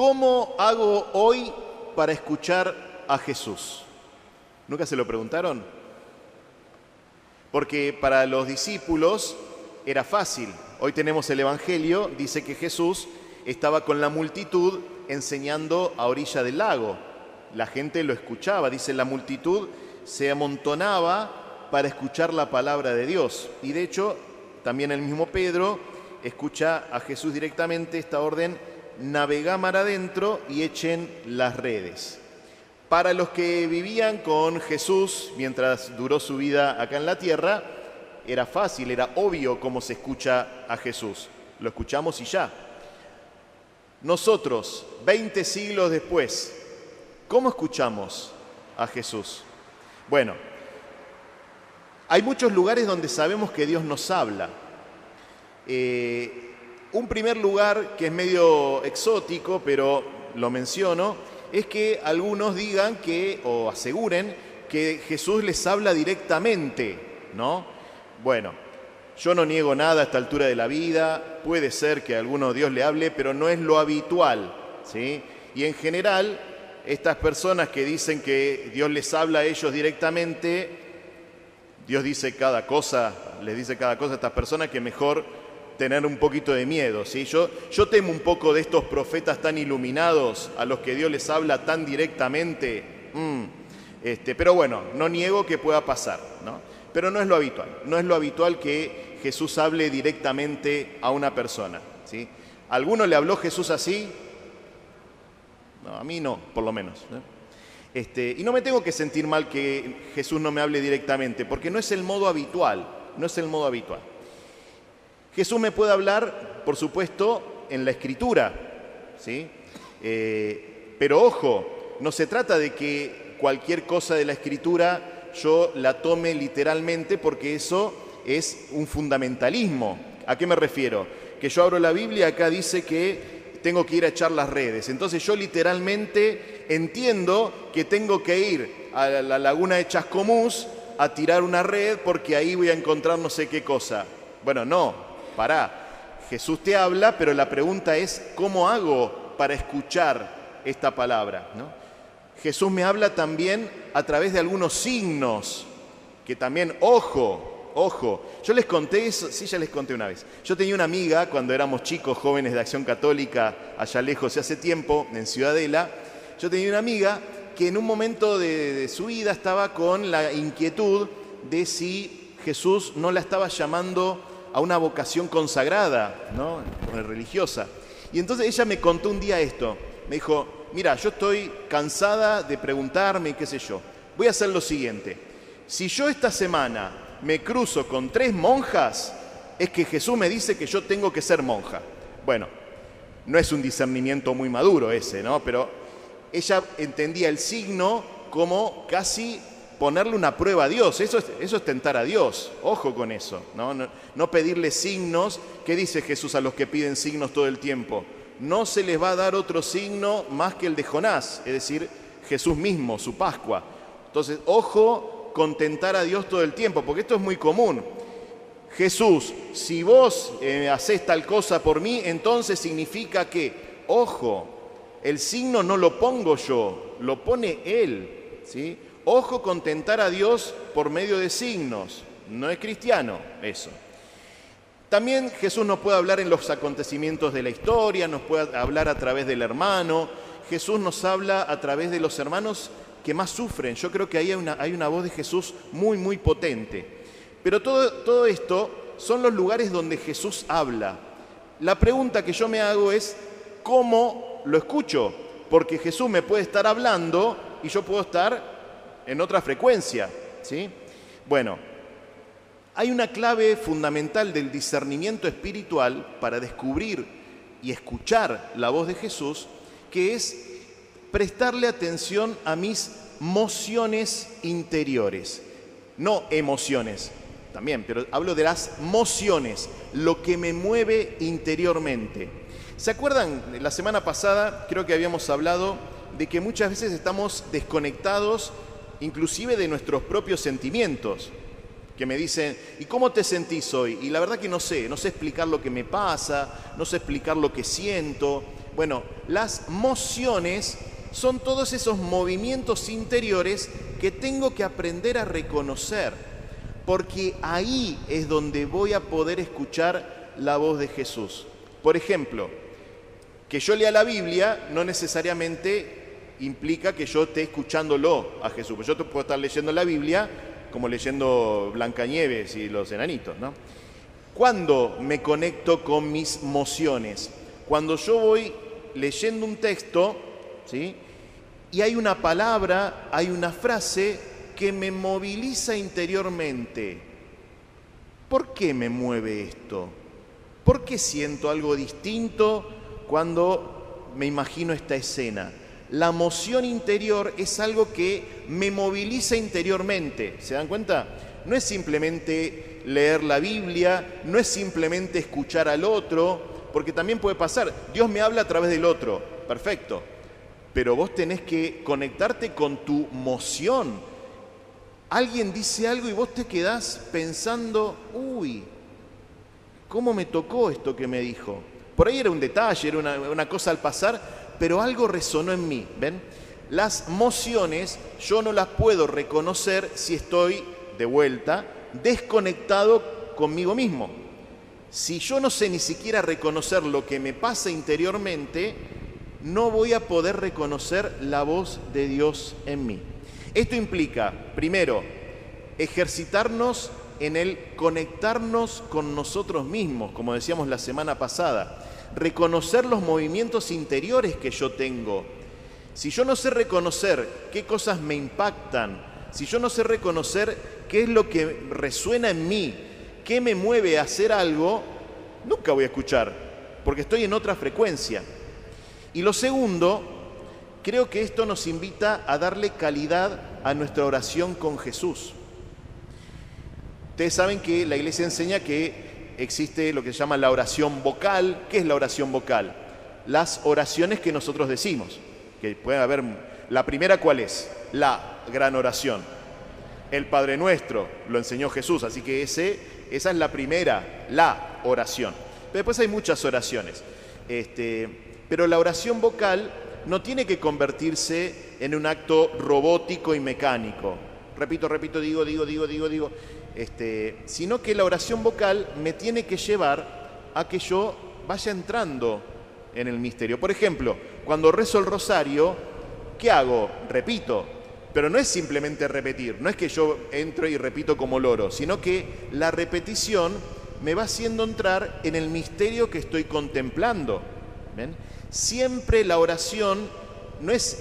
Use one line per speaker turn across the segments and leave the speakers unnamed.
¿Cómo hago hoy para escuchar a Jesús? ¿Nunca se lo preguntaron? Porque para los discípulos era fácil. Hoy tenemos el Evangelio, dice que Jesús estaba con la multitud enseñando a orilla del lago. La gente lo escuchaba, dice, la multitud se amontonaba para escuchar la palabra de Dios. Y de hecho, también el mismo Pedro escucha a Jesús directamente esta orden: navegá mar adentro y echen las redes. Para los que vivían con Jesús mientras duró su vida acá en la tierra, era fácil, era obvio cómo se escucha a Jesús. Lo escuchamos y ya. Nosotros, 20 siglos después, ¿cómo escuchamos a Jesús? Bueno, hay muchos lugares donde sabemos que Dios nos habla. Un primer lugar que es medio exótico, pero lo menciono, es que algunos digan o aseguren que Jesús les habla directamente, ¿no? Bueno, yo no niego nada a esta altura de la vida, puede ser que a alguno Dios le hable, pero no es lo habitual, ¿sí? Y en general, estas personas que dicen que Dios les habla a ellos directamente, Dios dice cada cosa, les dice cada cosa a estas personas, que mejor tener un poquito de miedo, ¿sí? Yo temo un poco de estos profetas tan iluminados a los que Dios les habla tan directamente. Pero bueno, no niego que pueda pasar, ¿no? Pero no es lo habitual. No es lo habitual que Jesús hable directamente a una persona, ¿sí? ¿A alguno le habló Jesús así? No, a mí no, por lo menos, ¿no? Y no me tengo que sentir mal que Jesús no me hable directamente, porque no es el modo habitual, no es el modo habitual. Jesús me puede hablar, por supuesto, en la Escritura, ¿sí? Pero ojo, no se trata de que cualquier cosa de la Escritura yo la tome literalmente, porque eso es un fundamentalismo. ¿A qué me refiero? Que yo abro la Biblia, acá dice que tengo que ir a echar las redes. Entonces yo literalmente entiendo que tengo que ir a la laguna de Chascomús a tirar una red porque ahí voy a encontrar no sé qué cosa. Bueno, no. Pará, Jesús te habla, pero la pregunta es, ¿cómo hago para escuchar esta palabra, ¿no? Jesús me habla también a través de algunos signos, que también, ojo, yo les conté eso, sí, ya les conté una vez. Yo tenía una amiga cuando éramos chicos, jóvenes de Acción Católica, allá lejos y hace tiempo, en Ciudadela. Yo tenía una amiga que en un momento de su vida estaba con la inquietud de si Jesús no la estaba llamando a una vocación consagrada, ¿no? Religiosa. Y entonces ella me contó un día esto. Me dijo, mira, yo estoy cansada de preguntarme, qué sé yo. Voy a hacer lo siguiente. Si yo esta semana me cruzo con 3 monjas, es que Jesús me dice que yo tengo que ser monja. Bueno, no es un discernimiento muy maduro ese, ¿no? Pero ella entendía el signo como casi ponerle una prueba a Dios. Eso es tentar a Dios. Ojo con eso, ¿no? No pedirle signos. ¿Qué dice Jesús a los que piden signos todo el tiempo? No se les va a dar otro signo más que el de Jonás, es decir, Jesús mismo, su Pascua. Entonces, ojo con tentar a Dios todo el tiempo, porque esto es muy común. Jesús, si vos hacés tal cosa por mí, entonces significa que, ojo, el signo no lo pongo yo, lo pone Él, ¿sí? Ojo con tentar a Dios por medio de signos. No es cristiano eso. También Jesús nos puede hablar en los acontecimientos de la historia, nos puede hablar a través del hermano. Jesús nos habla a través de los hermanos que más sufren. Yo creo que ahí hay una voz de Jesús muy, muy potente. Pero todo esto son los lugares donde Jesús habla. La pregunta que yo me hago es, ¿cómo lo escucho? Porque Jesús me puede estar hablando y yo puedo estar en otra frecuencia, ¿sí? Bueno, hay una clave fundamental del discernimiento espiritual para descubrir y escuchar la voz de Jesús, que es prestarle atención a mis mociones interiores. No emociones, también, pero hablo de las mociones, lo que me mueve interiormente. ¿Se acuerdan? La semana pasada creo que habíamos hablado de que muchas veces estamos desconectados inclusive de nuestros propios sentimientos, que me dicen, ¿y cómo te sentís hoy? Y la verdad que no sé explicar lo que me pasa, no sé explicar lo que siento. Bueno, las mociones son todos esos movimientos interiores que tengo que aprender a reconocer, porque ahí es donde voy a poder escuchar la voz de Jesús. Por ejemplo, que yo lea la Biblia no necesariamente implica que yo esté escuchándolo a Jesús. Pues yo puedo estar leyendo la Biblia como leyendo Blancanieves y los enanitos, ¿no? ¿Cuándo me conecto con mis mociones? Cuando yo voy leyendo un texto, ¿sí?, y hay una palabra, hay una frase que me moviliza interiormente. ¿Por qué me mueve esto? ¿Por qué siento algo distinto cuando me imagino esta escena? La moción interior es algo que me moviliza interiormente. ¿Se dan cuenta? No es simplemente leer la Biblia, no es simplemente escuchar al otro, porque también puede pasar. Dios me habla a través del otro, perfecto. Pero vos tenés que conectarte con tu moción. Alguien dice algo y vos te quedás pensando, uy, ¿cómo me tocó esto que me dijo? Por ahí era un detalle, era una cosa al pasar, pero algo resonó en mí, ¿ven? Las mociones yo no las puedo reconocer si estoy, de vuelta, desconectado conmigo mismo. Si yo no sé ni siquiera reconocer lo que me pasa interiormente, no voy a poder reconocer la voz de Dios en mí. Esto implica, primero, ejercitarnos en el conectarnos con nosotros mismos, como decíamos la semana pasada, reconocer los movimientos interiores que yo tengo. Si yo no sé reconocer qué cosas me impactan, si yo no sé reconocer qué es lo que resuena en mí, qué me mueve a hacer algo, nunca voy a escuchar, porque estoy en otra frecuencia. Y lo segundo, creo que esto nos invita a darle calidad a nuestra oración con Jesús. Ustedes saben que la Iglesia enseña que existe lo que se llama la oración vocal. ¿Qué es la oración vocal? Las oraciones que nosotros decimos. Que puede haber. La primera, ¿cuál es? La gran oración. El Padre Nuestro lo enseñó Jesús, así que esa es la primera, la oración. Pero después hay muchas oraciones. Pero la oración vocal no tiene que convertirse en un acto robótico y mecánico. Repito, digo, sino que la oración vocal me tiene que llevar a que yo vaya entrando en el misterio. Por ejemplo, cuando rezo el rosario, ¿qué hago? Repito, pero no es simplemente repetir, no es que yo entro y repito como loro, sino que la repetición me va haciendo entrar en el misterio que estoy contemplando. ¿Ven? Siempre la oración no es,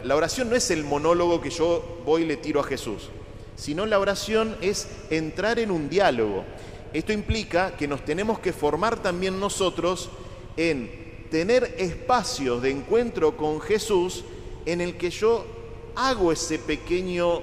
la oración no es el monólogo que yo voy y le tiro a Jesús, sino la oración es entrar en un diálogo. Esto implica que nos tenemos que formar también nosotros en tener espacios de encuentro con Jesús en el que yo hago ese pequeño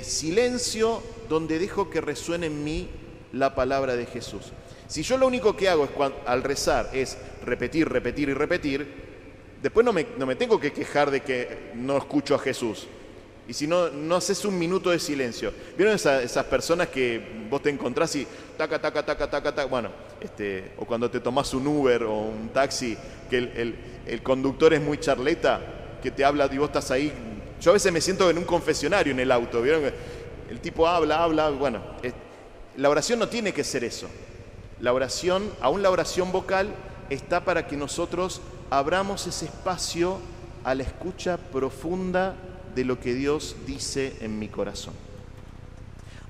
silencio donde dejo que resuene en mí la palabra de Jesús. Si yo lo único que hago al rezar es repetir y repetir, después no me tengo que quejar de que no escucho a Jesús. Y si no haces un minuto de silencio. ¿Vieron esas personas que vos te encontrás y taca, taca, taca, taca, taca? Bueno, o cuando te tomás un Uber o un taxi, que el conductor es muy charleta, que te habla y vos estás ahí. Yo a veces me siento en un confesionario en el auto, ¿vieron? El tipo habla, bueno. La oración no tiene que ser eso. La oración, aún la oración vocal, está para que nosotros abramos ese espacio a la escucha profunda de lo que Dios dice en mi corazón.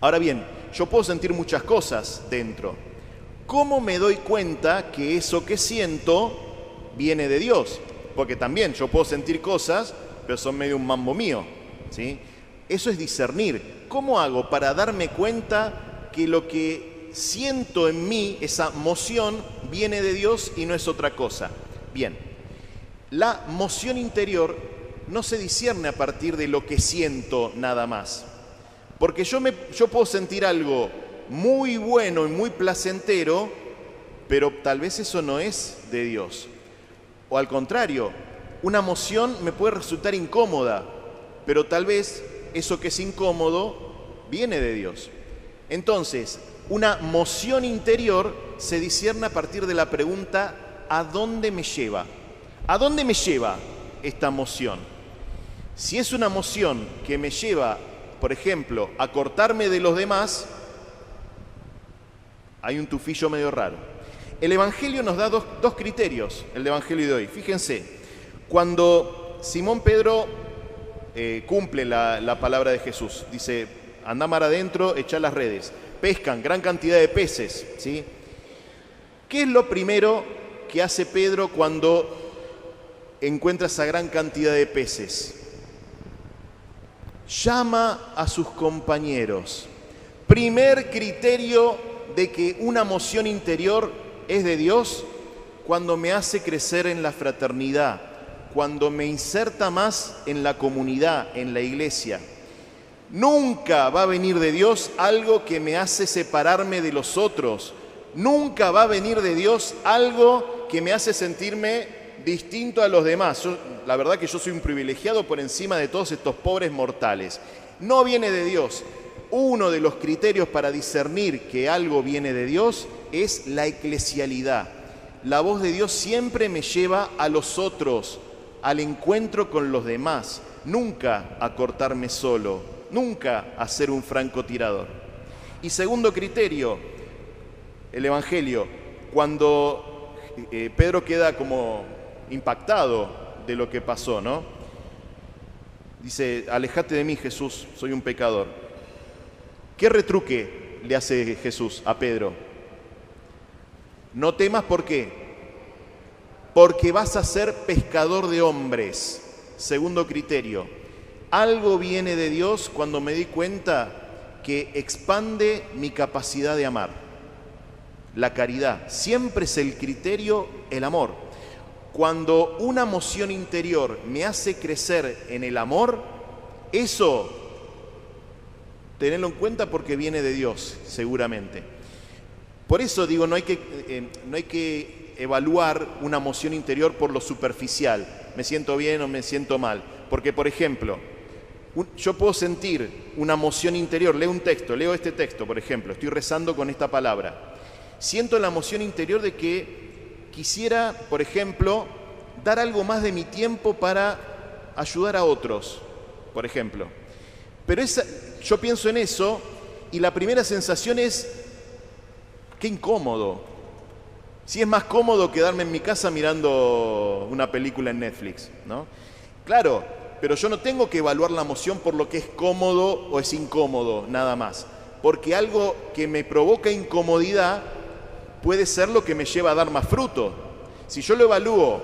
Ahora bien, yo puedo sentir muchas cosas dentro. ¿Cómo me doy cuenta que eso que siento viene de Dios? Porque también yo puedo sentir cosas, pero son medio un mambo mío, ¿sí? Eso es discernir. ¿Cómo hago para darme cuenta que lo que siento en mí, esa moción, viene de Dios y no es otra cosa? Bien, la moción interior no se discierne a partir de lo que siento nada más. Porque yo puedo sentir algo muy bueno y muy placentero, pero tal vez eso no es de Dios. O al contrario, una emoción me puede resultar incómoda, pero tal vez eso que es incómodo viene de Dios. Entonces, una moción interior se discierne a partir de la pregunta ¿a dónde me lleva? ¿A dónde me lleva esta moción? Si es una moción que me lleva, por ejemplo, a cortarme de los demás, hay un tufillo medio raro. El Evangelio nos da dos criterios, el Evangelio de hoy. Fíjense, cuando Simón Pedro cumple la palabra de Jesús, dice, andá mar adentro, echá las redes. Pescan gran cantidad de peces, ¿sí? ¿Qué es lo primero que hace Pedro cuando encuentra esa gran cantidad de peces? Llama a sus compañeros. Primer criterio de que una moción interior es de Dios, cuando me hace crecer en la fraternidad, cuando me inserta más en la comunidad, en la iglesia. Nunca va a venir de Dios algo que me hace separarme de los otros. Nunca va a venir de Dios algo que me hace sentirme distinto a los demás. La verdad que yo soy un privilegiado por encima de todos estos pobres mortales. No viene de Dios. Uno de los criterios para discernir que algo viene de Dios es la eclesialidad. La voz de Dios siempre me lleva a los otros, al encuentro con los demás, nunca a cortarme solo, nunca a ser un francotirador. Y segundo criterio, el Evangelio, cuando Pedro queda como impactado de lo que pasó, ¿no? Dice, alejate de mí, Jesús, soy un pecador. ¿Qué retruque le hace Jesús a Pedro? No temas, ¿por qué? Porque vas a ser pescador de hombres. Segundo criterio, algo viene de Dios cuando me di cuenta que expande mi capacidad de amar. La caridad, siempre es el criterio, el amor. Cuando una moción interior me hace crecer en el amor, eso, tenedlo en cuenta porque viene de Dios, seguramente. Por eso digo, no hay que evaluar una moción interior por lo superficial. Me siento bien o me siento mal. Porque, por ejemplo, yo puedo sentir una moción interior, leo este texto, por ejemplo, estoy rezando con esta palabra. Siento la moción interior de que quisiera, por ejemplo, dar algo más de mi tiempo para ayudar a otros, por ejemplo. Pero yo pienso en eso y la primera sensación es, qué incómodo. Si es más cómodo quedarme en mi casa mirando una película en Netflix, ¿no? Claro, pero yo no tengo que evaluar la moción por lo que es cómodo o es incómodo, nada más. Porque algo que me provoca incomodidad puede ser lo que me lleva a dar más fruto. Si yo lo evalúo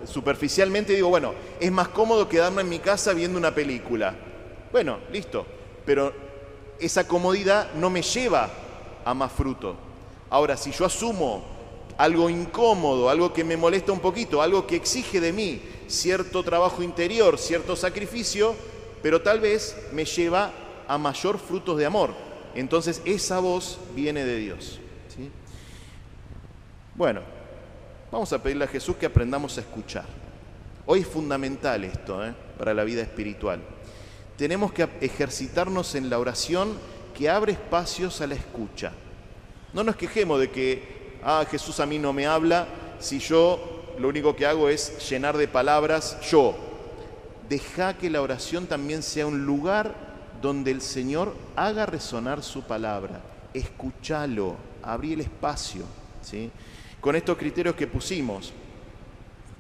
superficialmente, digo, bueno, es más cómodo quedarme en mi casa viendo una película. Bueno, listo, pero esa comodidad no me lleva a más fruto. Ahora, si yo asumo algo incómodo, algo que me molesta un poquito, algo que exige de mí cierto trabajo interior, cierto sacrificio, pero tal vez me lleva a mayor frutos de amor. Entonces esa voz viene de Dios, ¿sí? Bueno, vamos a pedirle a Jesús que aprendamos a escuchar. Hoy es fundamental esto, para la vida espiritual. Tenemos que ejercitarnos en la oración que abre espacios a la escucha. No nos quejemos de que Jesús a mí no me habla si yo lo único que hago es llenar de palabras yo. Deja que la oración también sea un lugar donde el Señor haga resonar su palabra. Escúchalo, abrí el espacio, ¿sí? Con estos criterios que pusimos,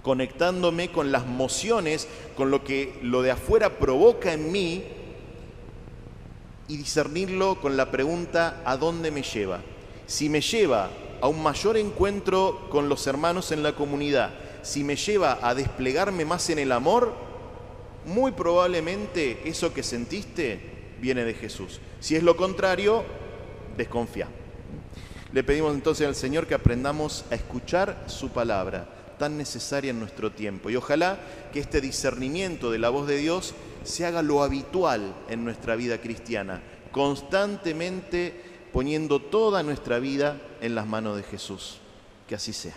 conectándome con las mociones, con lo que lo de afuera provoca en mí y discernirlo con la pregunta ¿a dónde me lleva? Si me lleva a un mayor encuentro con los hermanos en la comunidad, si me lleva a desplegarme más en el amor, muy probablemente eso que sentiste viene de Jesús. Si es lo contrario, desconfía. Le pedimos entonces al Señor que aprendamos a escuchar su palabra, tan necesaria en nuestro tiempo. Y ojalá que este discernimiento de la voz de Dios se haga lo habitual en nuestra vida cristiana, constantemente poniendo toda nuestra vida en las manos de Jesús. Que así sea.